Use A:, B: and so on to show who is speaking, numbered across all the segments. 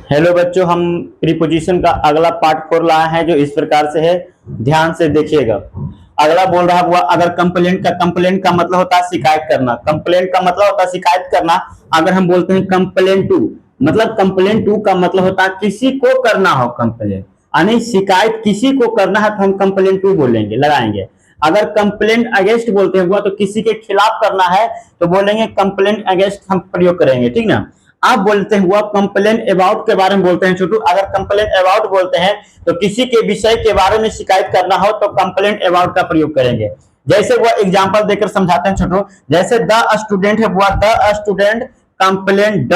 A: Hello बच्चों, हम preposition का अगला पार्ट 4 लाए हैं जो इस प्रकार से है। ध्यान से देखिएगा। अगला बोल रहा हुआ, अगर कंप्लेंट का मतलब होता है शिकायत करना। कंप्लेंट का मतलब होता है शिकायत करना। अगर हम बोलते हैं कंप्लेंट टू, मतलब कंप्लेंट टू का मतलब होता है किसी को करना हो कंप्लेंट, यानी शिकायत किसी को करना है तो हम कंप्लेंट टू बोलेंगे, लगाएंगे। अगर कंप्लेंट अगेंस्ट बोलते हुआ तो किसी के खिलाफ करना है तो बोलेंगे कंप्लेंट अगेंस्ट हम प्रयोग करेंगे, ठीक ना। आप बोलते हुआ कंप्लेन अबाउट के बारे में बोलते हैं छोटू। अगर कंप्लेन अबाउट बोलते हैं तो किसी के विषय के बारे में शिकायत करना हो तो कंप्लेन अबाउट का प्रयोग करेंगे। जैसे वो एग्जांपल देकर समझाते हैं छोटू। जैसे द स्टूडेंट है, वो the student complain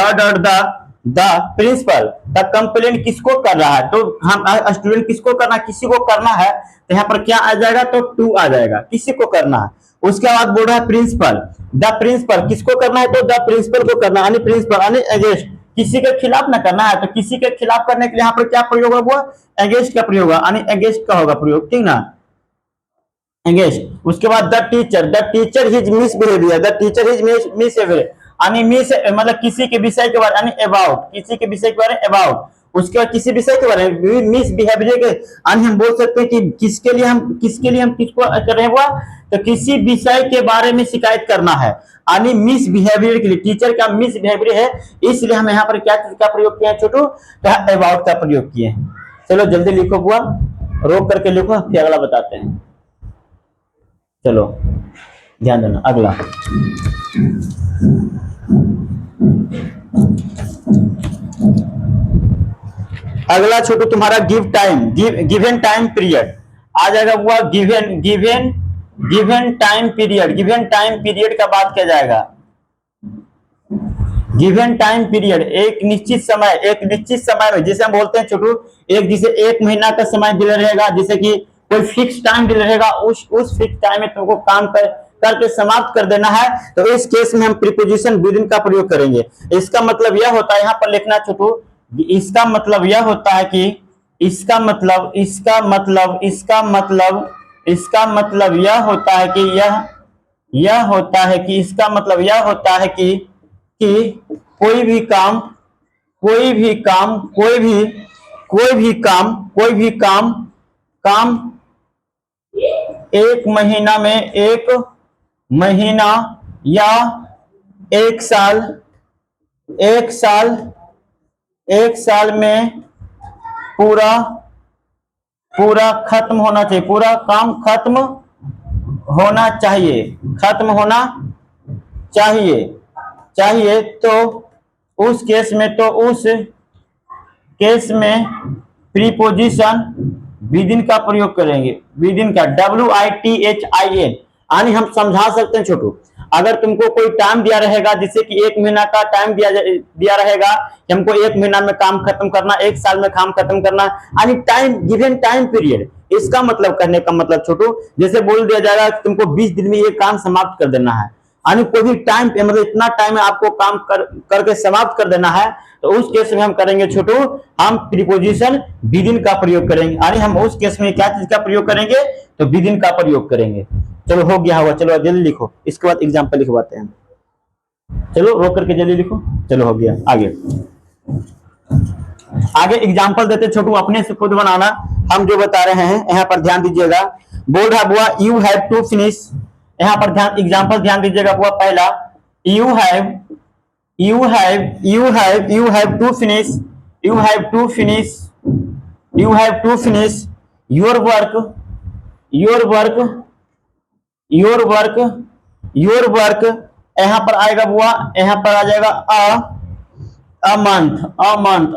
A: the principal. The complain किसको कर रहा है, तो हम स्टूडेंट किसको करना, किसी को करना है तो यहाँ पर क्या आ जाएगा, तो टू आ जाएगा, किसी को करना है। उसके बाद बोल रहा है प्रिंसिपल, द प्रिंसिपल किसको करना है, तो द प्रिंसिपल को करना है, प्रिंसिपल यानी अगेंस्ट, किसी के खिलाफ ना करना है तो किसी के खिलाफ करने के लिए यहाँ पर क्या प्रयोग होगा, अगेंस्ट का प्रयोग होगा, यानी अगेंस्ट का होगा प्रयोग, ठीक ना, अगेंस्ट। उसके बाद the teacher his misbehaviour, the teacher his misbehaviour यानी मिस मतलब किसी के विषय के बारे, यानी अबाउट, किसी के विषय के बारे में अबाउट। उसके बाद किसी विषय के बारे में मिस बिहेवियर के, यानी हम बोल सकते हैं कि किसके लिए हम किसको कर रहे हुआ, तो किसी विषय के बारे में शिकायत करना है, यानी मिस बिहेवियर के लिए, टीचर का मिस बिहेवियर है, इसलिए हम यहाँ पर क्या चीज का प्रयोग किया है छोटू, तो अबाउट का प्रयोग किए हैं। चलो जल्दी लिखो बुआ, रोक करके लिखो, फिर अगला बताते हैं। चलो ध्यान देना। अगला अगला छोटू तुम्हारा give time, given time period आ जाएगा। हुआ given time period, given time period का बात किया जाएगा। गिवन टाइम पीरियड एक निश्चित समय में, जैसे हम बोलते हैं छोटू, जिसे एक महीना का समय दिया रहेगा, जैसे कि कोई फिक्स टाइम दिया रहेगा, उस फिक्स टाइम में तुमको काम करके समाप्त कर देना है, तो इस केस में हम प्रीपोजिशन विदिन का प्रयोग करेंगे। इसका मतलब यह होता है, यहाँ पर लिखना छोटू, इसका मतलब यह होता है कि इसका मतलब यह होता है कि यह होता है कि इसका मतलब यह होता है कि कोई भी काम कोई भी काम कोई भी कोई भी काम कोई भी काम एक महीना में, एक महीना या एक साल में पूरा खत्म होना चाहिए, पूरा काम खत्म होना चाहिए, तो उस केस में प्रीपोजिशन विदिन का प्रयोग करेंगे। विदिन का WITHIN, यानी हम समझा सकते हैं छोटू, अगर तुमको कोई टाइम दिया रहेगा, जैसे कि एक महीना का टाइम दिया रहेगा कि हमको एक महीना में काम खत्म करना, एक साल में काम खत्म करना, यानी टाइम, गिवन टाइम पीरियड। इसका मतलब करने का मतलब छोटू, जैसे बोल दिया जाएगा कि तुमको 20 दिन में ये काम समाप्त कर देना है, यानी कोई भी टाइम पे, मतलब इतना टाइम है आपको काम करके समाप्त कर देना है, तो उस केस में हम करेंगे छोटू, हम प्रीपोजिशन विदिन का प्रयोग करेंगे, यानी हम उस केस में क्या चीज का प्रयोग करेंगे, तो विदिन का प्रयोग करेंगे। चलो हो गया होगा, चलो जल्दी लिखो, इसके बाद एग्जाम्पल लिखवाते हैं। चलो रोक करके जल्दी लिखो। चलो हो गया, आगे एग्जाम्पल देते छोटू, अपने से खुद बनाना। हम जो बता रहे हैं यहाँ पर ध्यान दीजिएगा। बोल रहा बुआ यू हैव टू फिनिश, यहाँ पर एग्जाम्पल ध्यान दीजिएगा बुआ। पहला you have to finish your work. यहाँ पर आएगा बुआ, यहाँ पर आ जाएगा अ मंथ।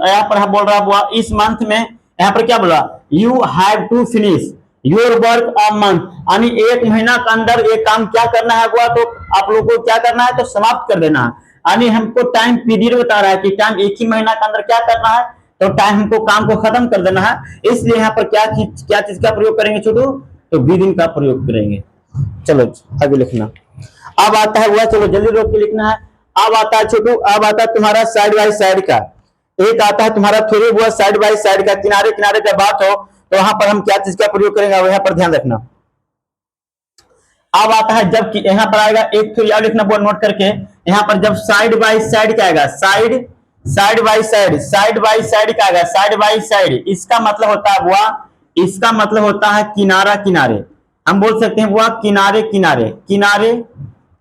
A: यहाँ पर हम बोल रहा बुआ इस मंथ में, यहाँ पर क्या बोला, you have to finish your work a month, यानी एक महीना के अंदर ये काम क्या करना है बुआ, तो आप लोगों को क्या करना है, तो समाप्त कर देना है, यानी हमको टाइम पीरियड बता रहा है कि टाइम एक ही महीना के अंदर क्या करना है, तो टाइम हमको काम को खत्म कर देना है, इसलिए यहाँ पर क्या चीज का प्रयोग करेंगे छोटू, तो विदिन का प्रयोग करेंगे। चलो आगे लिखना। अब आता है हुआ, चलो जल्दी रोक के लिखना है। अब आता है छोटू, अब आता है तुम्हारा साइड बाय साइड का। एक आता है तुम्हारा थोड़ी हुआ साइड बाय साइड का, किनारे किनारे का बात हो तो वहां पर हम क्या चीज का प्रयोग करेंगे, यहाँ पर ध्यान रखना। अब आता है जब यहाँ पर आएगा, एक तो याद लिखना बोल नोट करके, यहाँ पर जब साइड बाय साइड क्या आएगा, side side by side, side by side क्या है, साइड बाई साइड इसका मतलब होता है बुआ, इसका मतलब होता है किनारा किनारे। हम बोल सकते हैं बुआ किनारे किनारे, किनारे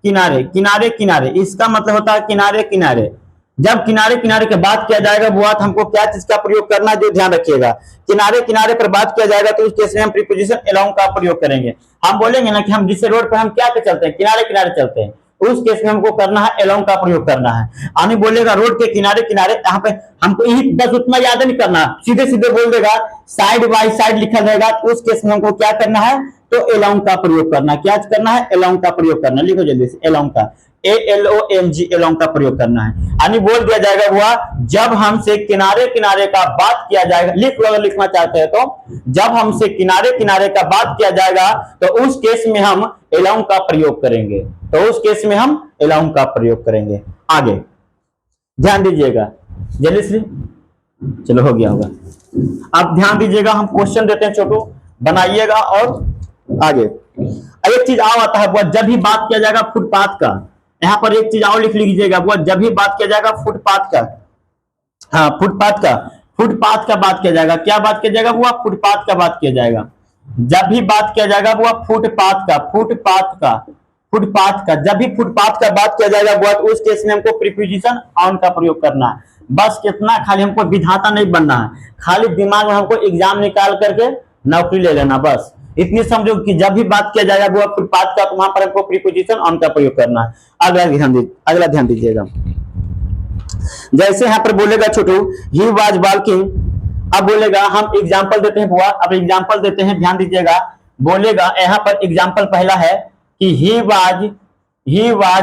A: किनारे, किनारे किनारे, इसका मतलब होता है किनारे किनारे। जब किनारे किनारे की बात किया जाएगा बुआ तो हमको क्या चीज का प्रयोग करना है, जो ध्यान रखिएगा, किनारे किनारे पर बात किया जाएगा तो उस केस में हम प्रीपोजिशन अलोंग का प्रयोग करेंगे। हम बोलेंगे ना कि हम जिस रोड पर हम क्या पे चलते हैं, किनारे किनारे चलते हैं, उस केस में हमको करना है अलोंग का प्रयोग करना है। आने बोलेगा रोड के किनारे किनारे, यहाँ पे हमको यही बस उतना याद नहीं करना, सीधे सीधे बोल देगा साइड बाई साइड लिखा जाएगा तो उस केस में हमको क्या करना है, तो अलोंग का प्रयोग करना, क्या करना है, अलोंग का प्रयोग करना। लिखो जल्दी से अलोंग का, ALONG अलोंग का प्रयोग करना है। यानी बोल दिया जाएगा हुआ जब हमसे किनारे किनारे का बात किया जाएगा, लिख लो अगर लिखना चाहते हैं तो, जब हमसे किनारे किनारे का बात किया जाएगा तो उस केस में हम अलोंग का प्रयोग करेंगे, तो उस केस में हम अलोंग का प्रयोग करेंगे। आगे ध्यान दीजिएगा जल्दी से, चलो हो गया होगा। अब ध्यान दीजिएगा, हम क्वेश्चन देते हैं छोटू, बनाइएगा। और आगे एक चीज और आता है, जब भी बात किया जाएगा फुटपाथ का, यहाँ पर एक चीज और लिख लीजिएगा, जब भी बात किया जाएगा फुटपाथ का, हाँ फुटपाथ का, फुटपाथ का बात किया जाएगा, क्या बात किया जाएगा बुआ, फुटपाथ का बात किया जाएगा। जब भी बात किया जाएगा बुआ फुटपाथ का, फुटपाथ का, फुटपाथ का, जब भी फुटपाथ का बात किया जाएगा बुआ तो उस केस में हमको प्रीपोजिशन ऑन का प्रयोग करना है। बस कितना, खाली हमको विधाता नहीं बनना है, खाली दिमाग में हमको एग्जाम निकाल करके नौकरी ले लेना, बस इतनी समझो कि जब भी बात किया जाएगा वो फुटपाथ का तो वहां पर हमको प्रीपोजिशन ऑन का प्रयोग करना है। अगला ध्यान दीजिएगा, जैसे यहाँ पर बोलेगा छोटू ही वाज वॉकिंग, अब बोलेगा, हम एग्जाम्पल देते हैं बुआ, अब एग्जाम्पल देते हैं, ध्यान दीजिएगा। बोलेगा यहाँ पर एग्जाम्पल पहला है कि he was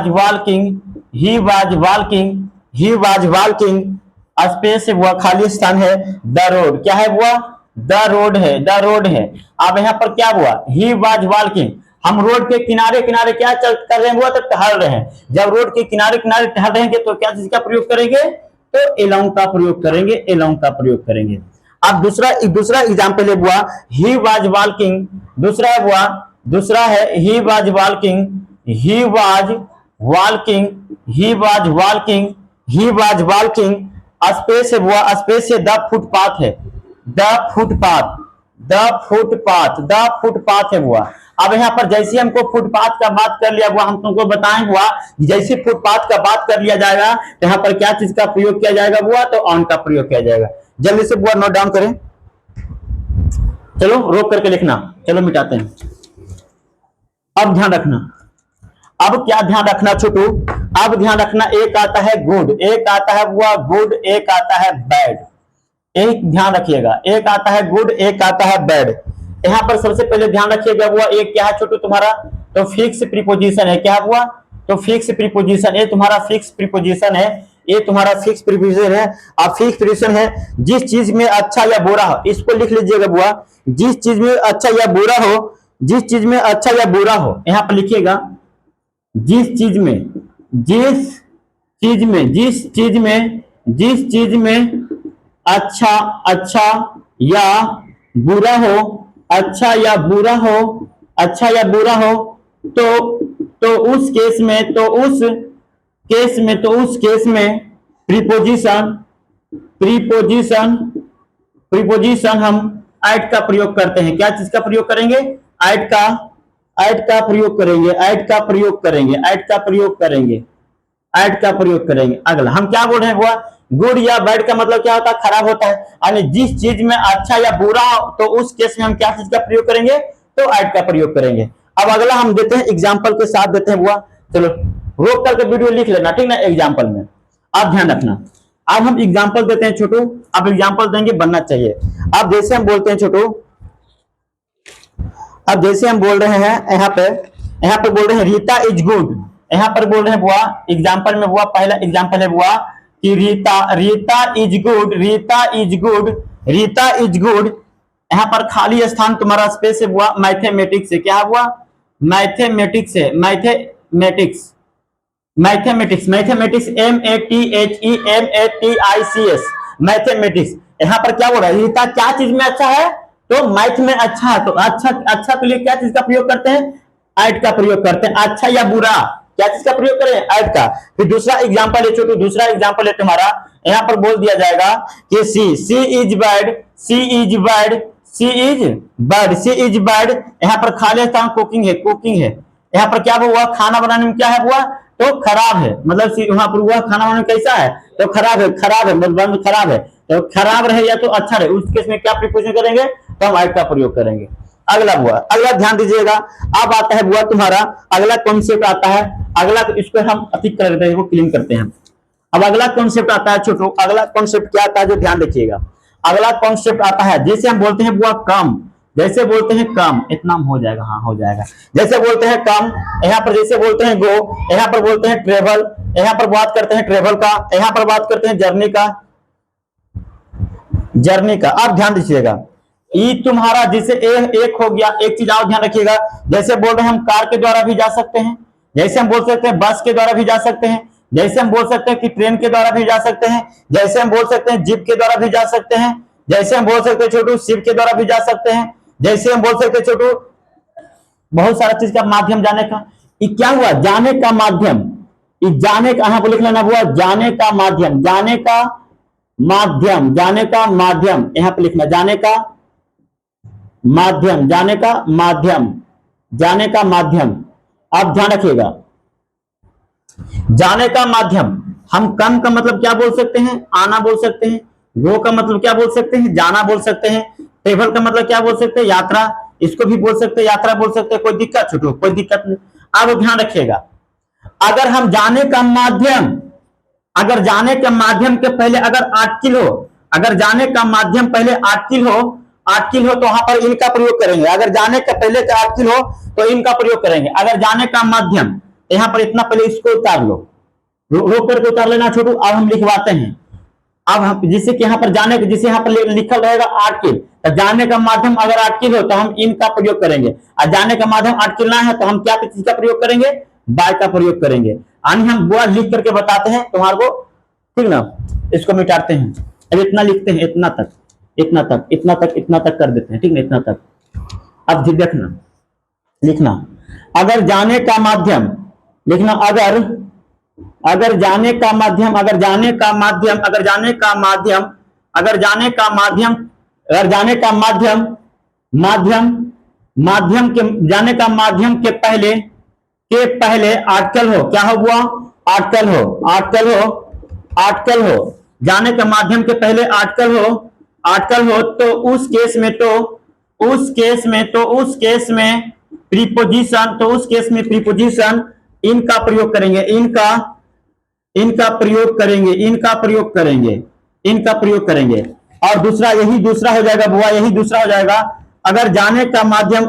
A: walking, he was walking, he was walking, space है बुआ, खाली स्थान है, द रोड, क्या है बुआ, द रोड है, द रोड है। अब यहाँ पर क्या हुआ, ही वाज वॉकिंग, हम रोड के किनारे किनारे क्या चल कर रहे हैं, तो टहल रहे हैं। जब रोड के किनारे किनारे टहल रहेंगे तो क्या चीज का प्रयोग करेंगे, तो अलोंग का प्रयोग करेंगे, अलोंग का प्रयोग करेंगे। अब दूसरा एग्जाम्पल है बुआ, ही वाज वॉकिंग, दूसरा है बुआ, दूसरा है he was walking, he was walking, he was walking, he was walking, space है बुआ, स्पेस है द फुटपाथ है, the footpath, the footpath, the footpath है बुआ। अब यहाँ पर जैसे हमको फुटपाथ का बात कर लिया हुआ, हम तुमको बताएं हुआ जैसे फुटपाथ का बात कर लिया जाएगा तो यहाँ पर क्या चीज का प्रयोग किया जाएगा बुआ, तो ऑन का प्रयोग किया जाएगा। जल्दी से बुआ नोट डाउन करें, चलो रोक करके लिखना, चलो मिटाते हैं। अब ध्यान रखना, अब क्या ध्यान रखना छोटू, अब ध्यान रखना, एक आता है गुड, एक आता है बुआ गुड, एक आता है बैड, एक ध्यान रखिएगा, एक आता है गुड, एक आता है बैड। यहाँ पर सबसे पहले ध्यान रखिएगा बुआ, एक क्या है छोटू तुम्हारा, तो फिक्स प्रीपोजिशन है, क्या हुआ, तो फिक्स प्रीपोजिशन, ये तुम्हारा फिक्स प्रीपोजिशन है, ये तुम्हारा फिक्स प्रीपोजिशन है। अब फिक्स प्रीपोजिशन है, जिस चीज में अच्छा या बुरा हो, इसको लिख लीजिएगा बुआ, जिस चीज में अच्छा या बुरा हो, जिस चीज में अच्छा या बुरा हो, यहाँ पर लिखिएगा, जिस चीज में, जिस चीज में, जिस चीज में, जिस चीज में अच्छा अच्छा या बुरा हो, अच्छा या बुरा हो, अच्छा या बुरा हो, तो उस केस में, तो उस केस में, तो उस केस में प्रीपोजिशन, प्रीपोजिशन, प्रीपोजिशन हम एट का प्रयोग करते हैं। क्या चीज का प्रयोग करेंगे, एट का, एट का प्रयोग करेंगे, एट का प्रयोग करेंगे, एट का प्रयोग करेंगे, एट का प्रयोग करेंगे। अगला हम क्या बोल रहे हैं बुआ, गुड या बैड का मतलब क्या होता है, खराब होता है, यानी जिस चीज में अच्छा या बुरा हो तो उस केस में हम क्या चीज का प्रयोग करेंगे, तो एट का प्रयोग करेंगे। अब अगला हम देते हैं एग्जाम्पल के साथ देते हैं बुआ, चलो रोक करके वीडियो लिख लेना, ठीक ना, एग्जाम्पल में। अब ध्यान रखना, अब हम एग्जाम्पल देते हैं छोटू, अब एग्जाम्पल देंगे बनना चाहिए। अब जैसे हम बोलते हैं छोटू, अब जैसे हम बोल रहे हैं यहाँ पे बोल रहे हैं रीता इज गुड, यहाँ पर बोल रहे हैं बुआ एग्जाम्पल में बुआ, पहला एग्जाम्पल है बुआ कि Rita, Rita is good, Rita is good, Rita is good. यहाँ पर खाली स्थान तुम्हारा स्पेस है बुआ, मैथमेटिक्स है, क्या हुआ, मैथमेटिक्स है, mathematics, mathematics, mathematics, MATHEMATICS, mathematics. यहाँ पर क्या हो रहा है, रीता क्या चीज में अच्छा है, तो मैथ में अच्छा है, तो अच्छा अच्छा के लिए क्या चीज का प्रयोग करते हैं, एट का प्रयोग करते हैं। अच्छा या बुरा, क्या चीज का प्रयोग करें, ऐड का। फिर दूसरा एग्जांपल है छोटू, दूसरा एग्जांपल है तुम्हारा, यहाँ पर बोल दिया जाएगा कि C is bird, C is bird, C is bird, C is bird. यहाँ पर खा लेता हूँ, कुकिंग है, कुकिंग है। यहाँ पर क्या हुआ, खाना बनाने में क्या है हुआ, तो खराब है, मतलब वहां पर हुआ खाना बनाने में कैसा है, तो खराब है, खराब है मतलब खराब है, तो खराब रहे या तो अच्छा रहे, उस केस में क्या प्रीपोजिशन करेंगे, तो हम ऐड का प्रयोग करेंगे। अगला हुआ, अगला ध्यान दीजिएगा, अब आता है हुआ तुम्हारा अगला कॉन्सेप्ट आता है, अगला इसको हम अतिक कर देते हैं, वो क्लीन करते हैं। अब अगला कॉन्सेप्ट आता है छोटू, अगला कॉन्सेप्ट क्या आता है जो ध्यान रखिएगा, अगला कॉन्सेप्ट आता है जैसे हम बोलते हैं बुआ कम, जैसे बोलते हैं कम, इतना हो जाएगा, हाँ हो जाएगा, जैसे बोलते हैं कम, यहाँ पर जैसे बोलते हैं गो, यहाँ पर बोलते हैं ट्रेवल, यहाँ पर बात करते हैं ट्रेवल का, यहाँ पर बात करते हैं जर्नी का, जर्नी का। आप ध्यान दीजिएगा, ई तुम्हारा जैसे एक हो गया, एक चीज और ध्यान रखिएगा, जैसे बोल रहे हैं हम कार के द्वारा भी जा सकते हैं, जैसे हम बोल सकते हैं बस के द्वारा भी जा सकते हैं, जैसे हम बोल सकते हैं कि ट्रेन के द्वारा भी जा सकते हैं, जैसे हम बोल सकते हैं जीप के द्वारा भी जा सकते हैं, जैसे हम बोल सकते हैं छोटू शिप के द्वारा भी जा सकते हैं, जैसे हम बोल सकते हैं छोटू बहुत सारा चीज का माध्यम जाने का। ये क्या हुआ, जाने का माध्यम, ये जाने का, यहाँ पर लिख लेना हुआ जाने का माध्यम, जाने का माध्यम, जाने का माध्यम, यहाँ पे लिखना जाने का माध्यम, जाने का माध्यम, जाने का माध्यम। आप ध्यान रखिएगा, जाने का माध्यम, हम कम का मतलब क्या बोल सकते हैं, आना बोल सकते हैं, गो का मतलब क्या बोल सकते हैं, जाना बोल सकते हैं, ट्रेवल का मतलब क्या बोल सकते हैं, यात्रा, इसको भी बोल सकते हैं, यात्रा बोल सकते हैं, कोई दिक्कत छोटो, कोई दिक्कत नहीं। अब ध्यान रखिएगा, अगर हम जाने का माध्यम, अगर जाने के माध्यम के पहले अगर आर्टिकल हो, अगर जाने का माध्यम पहले आर्टिकल हो, आर्टिकल हो तो वहां पर इनका प्रयोग करेंगे, अगर जाने का पहले का आर्टिकल हो तो इनका प्रयोग करेंगे। अगर जाने का माध्यम, यहाँ पर इतना पहले इसको उतार लो, रोक करके उतार लेना छोटू। अब हम लिखवाते हैं, अब हम जिससे कि यहाँ पर जाने, जिसे यहाँ पर लिखल रहेगा आर्टिकल, तो जाने का माध्यम अगर आर्टिकल हो तो हम इनका प्रयोग करेंगे, और जाने का माध्यम आर्टिकल ना है तो हम क्या चीज का प्रयोग करेंगे, बाय का प्रयोग करेंगे। यानी हम बुआ लिख करके बताते हैं तुम्हारे को, ठीक ना, इसको मिटाते हैं, अब इतना लिखते हैं, इतना तक, इतना तक, इतना तक, इतना तक कर देते हैं, ठीक ना, इतना तक। अब देखना, लिखना अगर जाने का माध्यम, लिखना अगर जाने का माध्यम, अगर जाने का माध्यम, अगर जाने का माध्यम, अगर जाने का माध्यम, अगर जाने का माध्यम, माध्यम, माध्यम के, जाने का माध्यम के पहले आर्टिकल हो, क्या हो हुआ, आर्टिकल हो, आर्टिकल हो, आर्टिकल हो, जाने के माध्यम के पहले आर्टिकल हो, आर्टिकल हो, तो उस केस में, तो उस केस में, तो उस केस में प्रीपोजिशन, तो उस केस में प्रीपोजिशन इनका प्रयोग करेंगे, इनका प्रयोग करेंगे, इनका प्रयोग करेंगे, इनका प्रयोग करेंगे। और दूसरा, यही दूसरा हो जाएगा बुआ, यही दूसरा हो जाएगा, अगर जाने का माध्यम,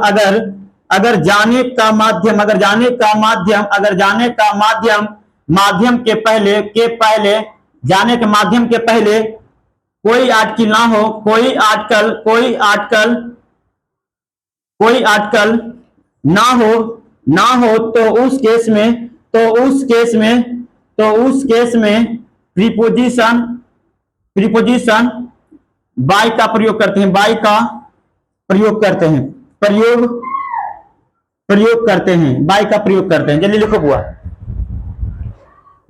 A: अगर जाने का माध्यम, अगर जाने का माध्यम, अगर जाने का माध्यम, माध्यम के पहले जाने के माध्यम के पहले कोई आर्टिकल ना हो, कोई आर्टिकल ना हो, तो उस केस में, प्रीपोजिशन बाय का प्रयोग करते हैं, बाय का प्रयोग करते हैं, प्रयोग करते हैं, बाय का प्रयोग करते हैं। जल्दी लिखो बुआ,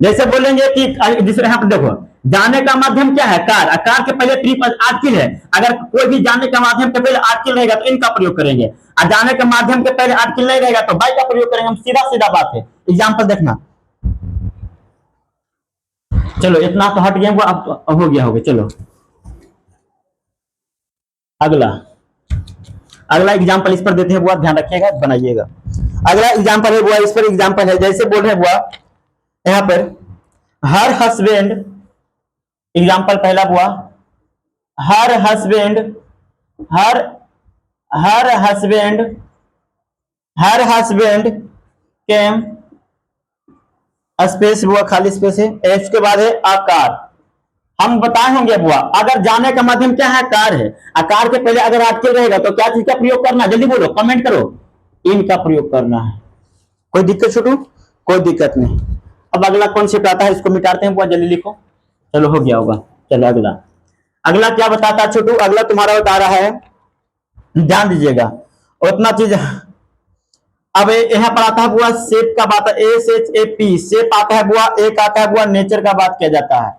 A: जैसे बोलेंगे कि दूसरे, यहाँ पर देखो, जाने का माध्यम क्या है, कार, कार के पहले आर्टिकल है, अगर कोई भी जाने का माध्यम के पहले आर्टिकल रहेगा तो इनका प्रयोग करेंगे, और जाने के माध्यम के पहले आर्टिकल नहीं रहेगा तो बाय का प्रयोग करेंगे। हम सीधा सीधा बात है, एग्जाम्पल देखना। चलो इतना तो हट गया, अब हो गया, चलो अगला एग्जाम्पल इस पर देते हैं बुआ, ध्यान रखिएगा, बनाइएगा। अगला एग्जाम्पल है बुआ, इस पर एग्जाम्पल है, जैसे बोल रहे हैं बुआ यहाँ पर हर हस्बैंड, एग्जाम्पल पहला बुआ, हर हस्बैंड, हर हस्बैंड केम, स्पेस बुआ, खाली स्पेस है, इसके बाद है आकार। हम बताए होंगे बुआ, अगर जाने का माध्यम क्या है, कार है, आकार के पहले अगर आर्टिकल रहेगा तो क्या चीज का प्रयोग करना, जल्दी बोलो, कमेंट करो, इनका प्रयोग करना है। कोई दिक्कत छोटू, कोई दिक्कत नहीं। अब अगला कॉन्सेप्ट आता है, इसको मिटाते हैं बुआ, जल्दी लिखो, चलो हो गया होगा। चलो अगला क्या बताता है छोटू, अगला तुम्हारा बता रहा है, ध्यान दीजिएगा, उतना चीज अब यहाँ पर आता है बुआ शेप का बात, SHAP शेप आता है बुआ, एक आता है बुआ नेचर का बात किया जाता है।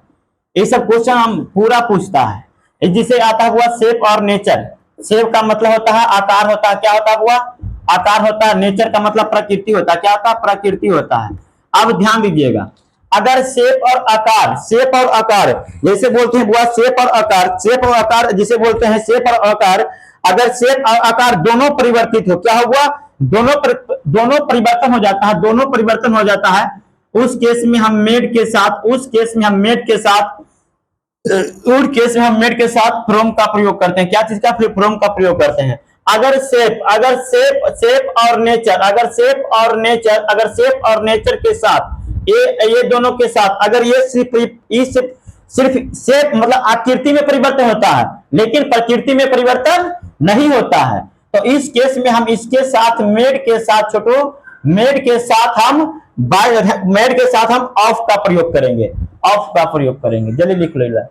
A: ये सब क्वेश्चन हम पूरा पूछता है। जिसे आता है बुआ शेप और नेचर। शेप का मतलब होता है आकार होता है, क्या होता है बुआ, आकार होता है। नेचर का मतलब प्रकृति होता है, क्या होता है, प्रकृति होता है। अब ध्यान दीजिएगा, अगर शेप और आकार, शेप और आकार जैसे बोलते हैं बुआ शेप और आकार, शेप और आकार जिसे बोलते हैं शेप और आकार, अगर शेप और आकार दोनों परिवर्तित हो, क्या होगा, दोनों परिवर्तन हो जाता है, दोनों परिवर्तन हो जाता है, उस केस में हम मेड के साथ, उस केस में हम मेड के साथ, उस केस में हम मेड के साथ फ्रॉम का प्रयोग करते हैं। क्या चीज का, फ्रॉम का प्रयोग करते हैं। अगर शेप और नेचर, अगर शेप और नेचर, अगर शेप और नेचर के साथ ये दोनों के साथ अगर ये सिर्फ शेप मतलब आकृति में परिवर्तन होता है, लेकिन प्रकृति में परिवर्तन नहीं होता है, तो इस केस में हम इसके साथ मेड के साथ छोटो, मेड के साथ हम ऑफ का प्रयोग करेंगे, ऑफ का प्रयोग करेंगे। जल्दी लिख लो।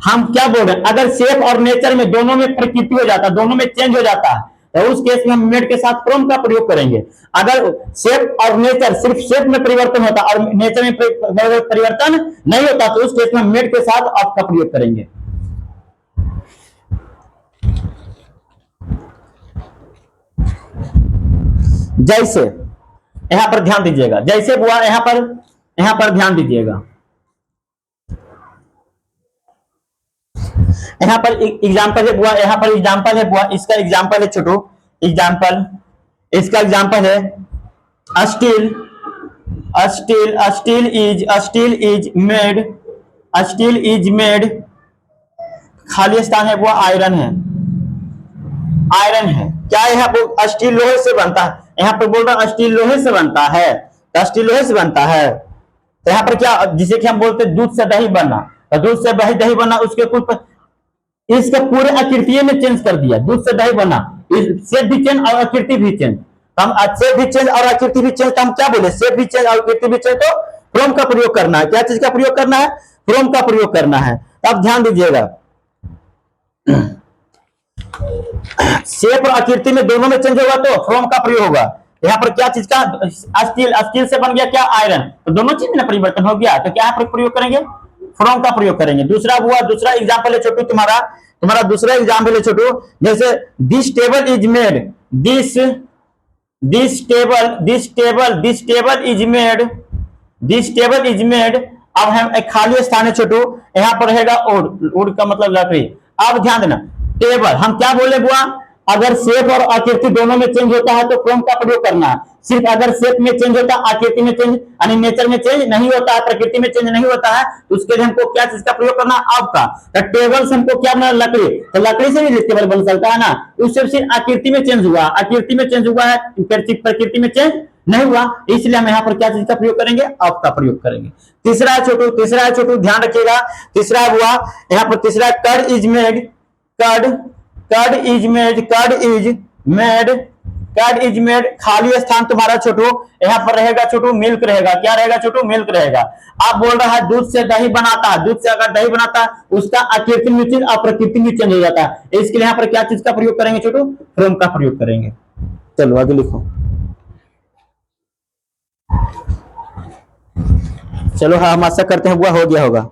A: हम क्या बोल रहे हैं, अगर शेप और नेचर में दोनों में प्रकृति हो जाता है, दोनों में चेंज हो जाता है, तो उस केस में हम मेड के साथ फ्रॉम का प्रयोग करेंगे। अगर शेप और नेचर सिर्फ शेप में परिवर्तन होता और नेचर में परिवर्तन नहीं होता, तो उस केस में हम मेड के साथ ऑफ का प्रयोग करेंगे। जैसे यहां पर ध्यान दीजिएगा, जैसे बुआ यहां पर ध्यान दीजिएगा, यहाँ पर एग्जाम्पल है बुआ, यहाँ पर एग्जाम्पल है बुआ, इसका एग्जाम्पल है छोटू, एग्जाम्पल, इसका एग्जाम्पल है स्टील, स्टील इज मेड, खाली स्थान है बुआ आयरन है, आयरन है। क्या यहाँ स्टील लोहे से बनता है, यहाँ पर बोल रहा स्टील लोहे से बनता है, तो स्टील लोहे से बनता है, तो यहाँ पर क्या, जिसे कि हम बोलते हैं दूध से दही बनना, तो दूध से दही बनना, उसके कुछ इसका पूरे आकृति में चेंज कर दिया, दूध से दही बना, शेप भी चेंज और आकृति भी चेंज, हम शेप भी चेंज और आकृति भी चेंज, तो हम क्या बोले, शेप भी चेंज और आकृति भी चेंज, तो फ्रॉम का प्रयोग करना है। क्या चीज का प्रयोग करना है, फ्रॉम का प्रयोग करना है। तो अब ध्यान दीजिएगा, शेप और आकृति में दोनों में चेंज होगा तो फ्रॉम का प्रयोग होगा। यहाँ पर क्या चीज का, स्टील से बन गया क्या, आयरन, तो दोनों चीज में परिवर्तन हो गया, तो क्या प्रयोग करेंगे, फ्रॉम का प्रयोग करेंगे। दूसरा हुआ, दूसरा एग्जाम्पल है छोटू, तुम्हारा दूसरा एग्जाम्पल है छोटू, जैसे this table is made, this table is made. अब हम एक खाली स्थान है छोटू, यहाँ पर रहेगा वुड का मतलब लकड़ी। अब ध्यान देना, टेबल हम क्या बोले बुआ, अगर शेप और आकृति दोनों में चेंज होता है तो फ्रॉम का प्रयोग करना है। सिर्फ अगर शेप में चेंज होता है, आकृति में चेंज यानी नेचर में चेंज नहीं होता है, प्रकृति में चेंज नहीं होता है, उसके लिए हमको क्या चीज का प्रयोग करना है, ऑफ का। तो टेबल से हमको क्या बना, लकड़ी, तो लकड़ी से भी टेबल बन सकता है ना, उससे सिर्फ आकृति में चेंज हुआ, आकृति में चेंज हुआ है, प्रकृति में चेंज नहीं हुआ, इसलिए हम यहाँ पर क्या चीज का प्रयोग करेंगे, ऑफ का प्रयोग करेंगे। तीसरा है छोटू ध्यान रखिएगा, तीसरा हुआ यहाँ पर, तीसरा कर्ड इज मेड, खाली स्थान तुम्हारा छोटू, यहाँ पर रहेगा छोटू मिल्क रहेगा, क्या रहेगा छोटू, मिल्क रहेगा। आप बोल रहा है दूध से दही बनाता है, दूध से अगर दही बनाता है उसका आकृति में चेंज और प्रकृति में चेंज हो जाता है, इसके लिए यहाँ पर क्या चीज का प्रयोग करेंगे छोटू, फ्रॉम का प्रयोग करेंगे। चलो आगे लिखो, चलो हाँ हम आशा करते हैं हुआ हो गया होगा,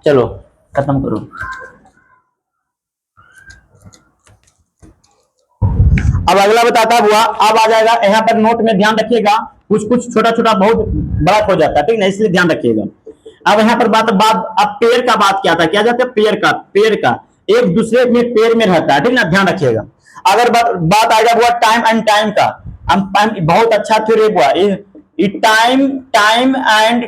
A: चलो खत्म करो। अब अगला बताता हुआ, अब आ जाएगा, यहाँ पर नोट में ध्यान रखिएगा, कुछ छोटा छोटा बहुत बड़ा हो जाता है, ठीक ना, इसलिए ध्यान रखिएगा। अब यहाँ पर बात अब पेड़ का बात क्या था, क्या जाता है, पेड़ का एक दूसरे में पेड़ में रहता है, ठीक ना, ध्यान रखिएगा। अगर बात आएगा हुआ टाइम एंड टाइम का, हम बहुत अच्छा थ्योरी हुआ टाइम एंड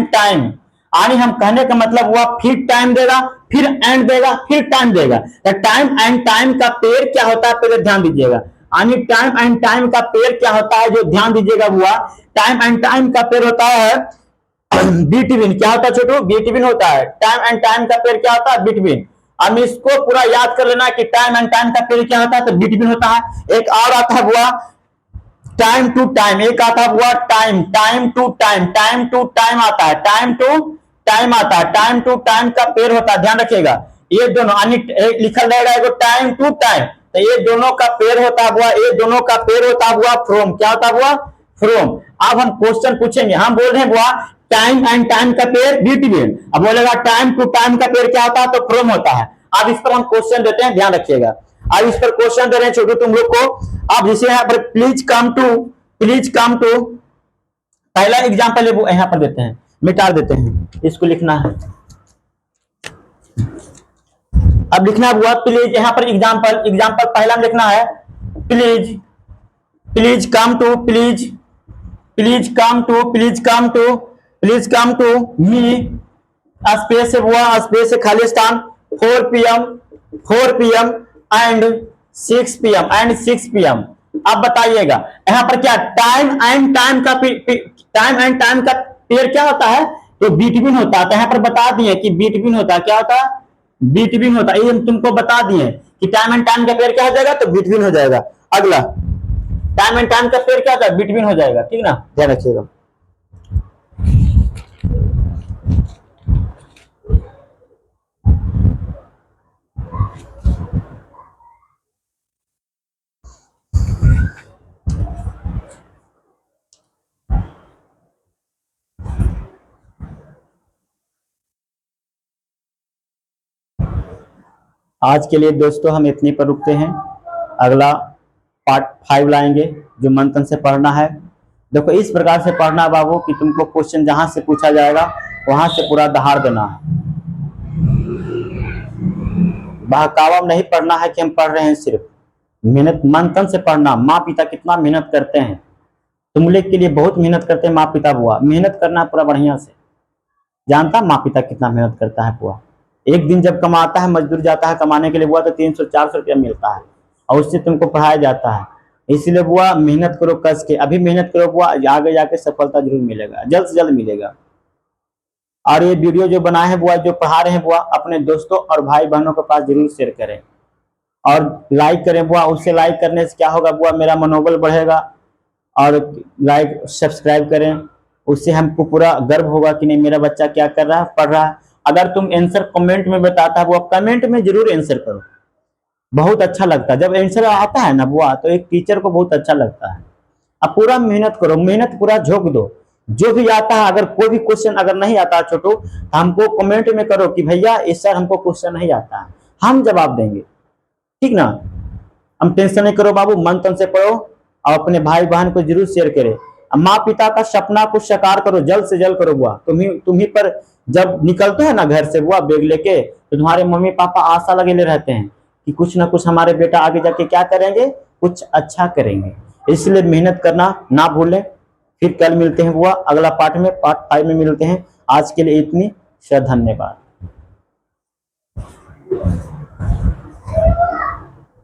A: टाइम, यानी हम कहने का मतलब हुआ फिर टाइम देगा, फिर एंड देगा, फिर टाइम देगा। तो टाइम एंड टाइम का पेयर क्या होता है, पहले ध्यान दीजिएगा, यानी टाइम एंड टाइम का पेयर क्या होता है, जो ध्यान दीजिएगा हुआ, टाइम एंड टाइम का पेयर होता है बिटवीन, क्या होता है छोटू, बिटवीन होता है। टाइम एंड टाइम का पेयर क्या होता है, बिटवीन। अब इसको पूरा याद कर लेना कि टाइम एंड टाइम का पेयर क्या होता है, तो बिटवीन होता है। एक और आता है हुआ टाइम टू टाइम, एक आता हुआ टाइम टू टाइम आता है, टाइम टू टाइम आता है, टाइम टू टाइम का पेयर होता है, ध्यान रखिएगा। ये दोनों लिखल रहेगा, टाइम टू टाइम, तो ये दोनों का पेयर होता हुआ, ये दोनों का पेयर होता हुआ फ्रॉम, क्या होता हुआ, फ्रॉम। अब हम क्वेश्चन पूछेंगे, हम बोल रहे हैं बुआ टाइम एंड टाइम का पेयर बिटवीन, अब बोलेगा टाइम टू टाइम का पेयर क्या होता है, तो फ्रॉम होता है। अब इस पर हम क्वेश्चन देते हैं, ध्यान रखिएगा। अब इस पर क्वेश्चन दे रहे हैं छोटू तुम लोग को। अब जैसे यहाँ पर प्लीज कम टू, पहला एग्जाम्पल यहाँ पर देते हैं, मिटा देते हैं, इसको लिखना है। अब लिखना हुआ प्लीज, यहाँ पर एग्जाम्पल पहला में लिखना है please come to me space हुआ, स्पेस से खाली स्थान 4 PM एंड 6 PM। अब बताइएगा यहाँ पर क्या टाइम एंड टाइम का पेयर क्या होता है, तो बिटवीन होता है। तो यहाँ पर बता दिए कि बिटवीन होता है, क्या होता है, बिटवीन होता है। ये हम तुमको बता दिए कि टाइम एंड टाइम का पेयर क्या हो जाएगा, तो बिटवीन हो जाएगा। अगला टाइम एंड टाइम का पेयर क्या होता है, बिटवीन हो जाएगा, ठीक ना, ध्यान रखिएगा। आज के लिए दोस्तों हम इतने पर रुकते हैं, अगला पार्ट 5 लाएंगे जो मंथन से पढ़ना है। देखो इस प्रकार से पढ़ना बाबू कि तुमको क्वेश्चन जहां से पूछा जाएगा वहां से पूरा दहाड़ देना है। बहकावा नहीं पढ़ना है कि हम पढ़ रहे हैं, सिर्फ मेहनत मंथन से पढ़ना। माँ पिता कितना मेहनत करते हैं, तुम लोग के लिए बहुत मेहनत करते हैं माँ पिता बुआ, मेहनत करना पूरा बढ़िया से। जानता माँ पिता कितना मेहनत करता है बुआ, एक दिन जब कमाता है, मजदूर जाता है कमाने के लिए बुआ, तो 300-400 रुपया मिलता है और उससे तुमको पढ़ाया जाता है। इसलिए बुआ मेहनत करो कस के, अभी मेहनत करो बुआ, आगे जाके सफलता जरूर मिलेगा, जल्द से जल्द मिलेगा। और ये वीडियो जो बनाए हैं बुआ, जो पढ़ा रहे हैं बुआ, अपने दोस्तों और भाई बहनों के पास जरूर शेयर करें और लाइक करें बुआ। उससे लाइक करने से क्या होगा बुआ, मेरा मनोबल बढ़ेगा। और लाइक सब्सक्राइब करें, उससे हमको पूरा गर्व होगा कि नहीं मेरा बच्चा क्या कर रहा है, पढ़ रहा है। अगर तुम आंसर कमेंट में बताता है बुआ, कमेंट में जरूर आंसर करो, बहुत अच्छा लगता है जब आंसर आता है ना बुआ, तो एक टीचर को बहुत अच्छा लगता है। अब पूरा मेहनत करो, मेहनत पूरा झोंक दो, जो भी आता है। अगर कोई भी क्वेश्चन अगर नहीं आता छोटू, तो हमको कमेंट में करो कि भैया इस सर हमको क्वेश्चन नहीं आता है, हम जवाब देंगे, ठीक ना। हम टेंशन नहीं करो बाबू, मन तन से पढ़ो और अपने भाई बहन को जरूर शेयर करें। माँ पिता का सपना को साकार करो, जल्द से जल्द करो बुआ। तुम्ही पर जब निकलते हैं ना घर से बुआ बैग लेके, तो तुम्हारे मम्मी पापा आशा लगे रहते हैं कि कुछ ना कुछ हमारे बेटा आगे जाके क्या करेंगे, कुछ अच्छा करेंगे। इसलिए मेहनत करना ना भूलें। फिर कल मिलते हैं बुआ अगला पार्ट में, पार्ट 5 में मिलते हैं। आज के लिए इतनी, धन्यवाद।